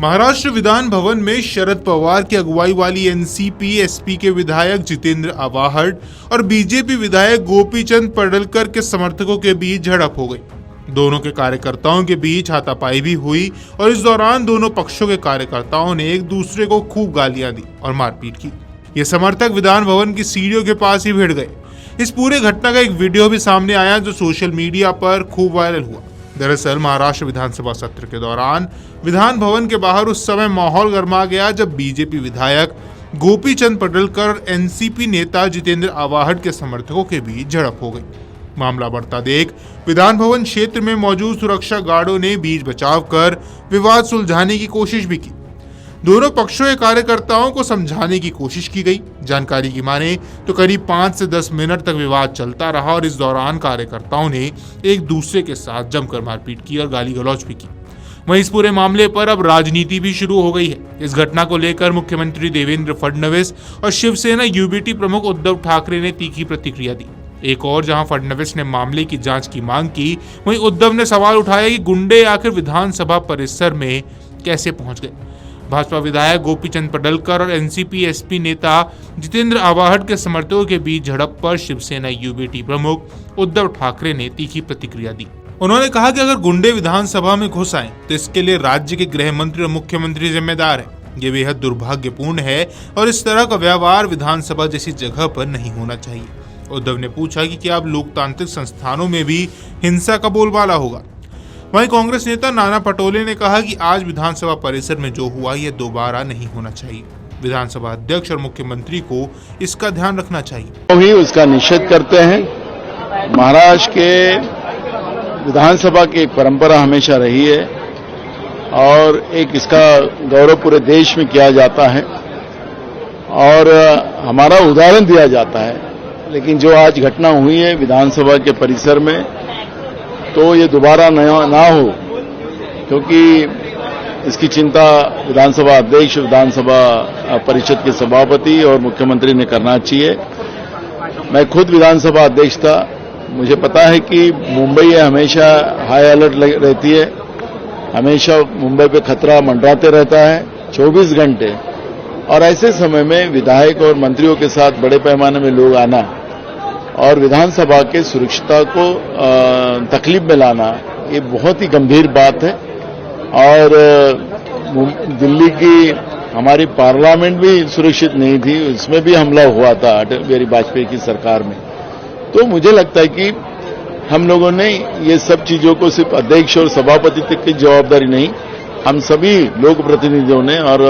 महाराष्ट्र विधान भवन में शरद पवार की अगुवाई वाली एनसीपी एसपी के विधायक जितेंद्र आवाहट और बीजेपी विधायक गोपीचंद पडळकर के समर्थकों के बीच झड़प हो गई। दोनों के कार्यकर्ताओं के बीच हाथापाई भी हुई और इस दौरान दोनों पक्षों के कार्यकर्ताओं ने एक दूसरे को खूब गालियां दी और मारपीट की। ये समर्थक विधान भवन की सीढ़ियों के पास ही भिड़ गए। इस पूरे घटना का एक वीडियो भी सामने आया जो सोशल मीडिया पर खूब वायरल हुआ। दरअसल महाराष्ट्र विधानसभा सत्र के दौरान विधान भवन के बाहर उस समय माहौल गर्मा गया जब बीजेपी विधायक गोपीचंद पडळकर और एनसीपी नेता जितेंद्र आवाहट के समर्थकों के बीच झड़प हो गई। मामला बढ़ता देख विधान भवन क्षेत्र में मौजूद सुरक्षा गार्डों ने बीच बचाव कर विवाद सुलझाने की कोशिश भी की। दोनों पक्षों के कार्यकर्ताओं को समझाने की कोशिश की गई। जानकारी की माने तो करीब 5 से 10 मिनट तक विवाद चलता रहा और इस दौरान कार्यकर्ताओं ने एक दूसरे के साथ जमकर मारपीट की और गाली गलौज भी की। वहीं इस पूरे मामले पर अब राजनीति भी शुरू हो गई है। इस घटना को लेकर मुख्यमंत्री देवेंद्र फडणवीस और शिवसेना यूबीटी प्रमुख उद्धव ठाकरे ने तीखी प्रतिक्रिया दी। एक और जहां फडणवीस ने मामले की जांच की मांग की, वहीं उद्धव ने सवाल उठाया कि गुंडे आखिर विधानसभा परिसर में कैसे पहुंच गए। भाजपा विधायक गोपीचंद पडळकर और एनसीपी एसपी नेता जितेंद्र आवाहट के समर्थकों के बीच झड़प पर शिवसेना यूबीटी प्रमुख उद्धव ठाकरे ने तीखी प्रतिक्रिया दी। उन्होंने कहा कि अगर गुंडे विधानसभा में घुस आए तो इसके लिए राज्य के गृह मंत्री और मुख्यमंत्री जिम्मेदार है। ये बेहद दुर्भाग्यपूर्ण है और इस तरह का व्यवहार विधानसभा जैसी जगह पर नहीं होना चाहिए। उद्धव ने पूछा कि क्या अब लोकतांत्रिक संस्थानों में भी हिंसा का बोलबाला होगा। वहीं कांग्रेस नेता नाना पटोले ने कहा कि आज विधानसभा परिसर में जो हुआ यह दोबारा नहीं होना चाहिए। विधानसभा अध्यक्ष और मुख्यमंत्री को इसका ध्यान रखना चाहिए। भी उसका निषेध करते हैं। महाराष्ट्र के विधानसभा की एक परंपरा हमेशा रही है और एक इसका गौरव पूरे देश में किया जाता है और हमारा उदाहरण दिया जाता है। लेकिन जो आज घटना हुई है विधानसभा के परिसर में, तो ये दोबारा ना हो, क्योंकि इसकी चिंता विधानसभा अध्यक्ष, विधानसभा परिषद के सभापति और मुख्यमंत्री ने करना चाहिए। मैं खुद विधानसभा अध्यक्ष था, मुझे पता है कि मुंबई हमेशा हाई अलर्ट रहती है, हमेशा मुंबई पे खतरा मंडराते रहता है 24 घंटे। और ऐसे समय में विधायक और मंत्रियों के साथ बड़े पैमाने में लोग आना और विधानसभा के सुरक्षिता को तकलीफ में लाना, ये बहुत ही गंभीर बात है। और दिल्ली की हमारी पार्लियामेंट भी सुरक्षित नहीं थी, उसमें भी हमला हुआ था अटल बिहारी वाजपेयी की सरकार में। तो मुझे लगता है कि हम लोगों ने ये सब चीजों को सिर्फ अध्यक्ष और सभापति तक की जवाबदारी नहीं, हम सभी लोक प्रतिनिधियों ने और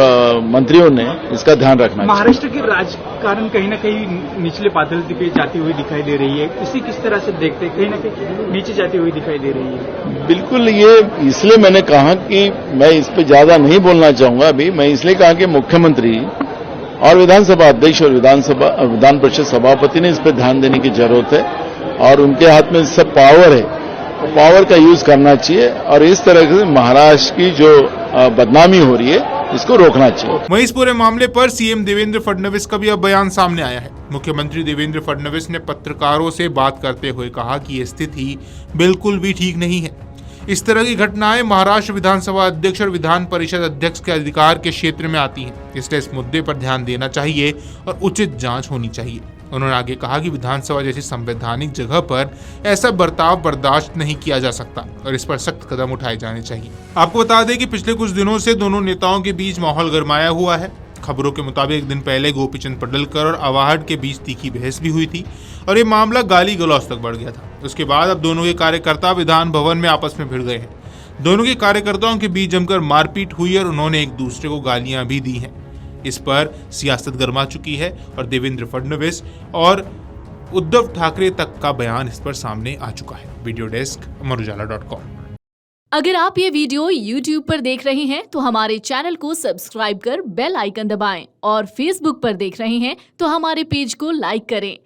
मंत्रियों ने इसका ध्यान रखना चाहिए। महाराष्ट्र की राजकारण कहीं न कहीं निचले बादल पे जाती हुई दिखाई दे रही है, इसे किस तरह से देखते हैं? कहीं न कहीं नीचे जाती हुई दिखाई दे रही है। बिल्कुल, ये इसलिए मैंने कहा कि मैं इस पे ज्यादा नहीं बोलना चाहूंगा अभी। मैं इसलिए कहा कि मुख्यमंत्री और विधानसभा अध्यक्ष और विधान परिषद सभापति ने इस पर ध्यान देने की जरूरत है और उनके हाथ में सब पावर है, पावर का यूज करना चाहिए और इस तरह से महाराष्ट्र की जो बदनामी हो रही है इसको रोकना चाहिए। वहीं इस पूरे मामले पर सीएम देवेंद्र फडणवीस का भी अब बयान सामने आया है। मुख्यमंत्री देवेंद्र फडणवीस ने पत्रकारों से बात करते हुए कहा कि ये स्थिति बिल्कुल भी ठीक नहीं है। इस तरह की घटनाएं महाराष्ट्र विधानसभा अध्यक्ष और विधान परिषद अध्यक्ष के अधिकार के क्षेत्र में आती हैं, इसलिए इस मुद्दे पर ध्यान देना चाहिए और उचित जांच होनी चाहिए। उन्होंने आगे कहा कि विधानसभा जैसी संवैधानिक जगह पर ऐसा बर्ताव बर्दाश्त नहीं किया जा सकता और इस पर सख्त कदम उठाए जाने चाहिए। आपको बता दें कि पिछले कुछ दिनों से दोनों नेताओं के बीच माहौल गरमाया हुआ है। खबरों के मुताबिक एक दिन पहले गोपीचंद पडळकर और आवाहट के बीच तीखी बहस भी हुई थी और ये मामला गाली गलौज तक बढ़ गया था। उसके बाद अब दोनों के कार्यकर्ता विधान भवन में आपस में भिड़ गए हैं। दोनों के कार्यकर्ताओं के बीच जमकर मारपीट हुई और उन्होंने एक दूसरे को गालियां भी दी हैं। इस पर सियासत गर्मा चुकी है और देवेंद्र फडणवीस और उद्धव ठाकरे तक का बयान इस पर सामने आ चुका है। वीडियो डेस्क अमरुजाला.com। अगर आप ये वीडियो YouTube पर देख रहे हैं तो हमारे चैनल को सब्सक्राइब कर बेल आइकन दबाएं और Facebook पर देख रहे हैं तो हमारे पेज को लाइक करें।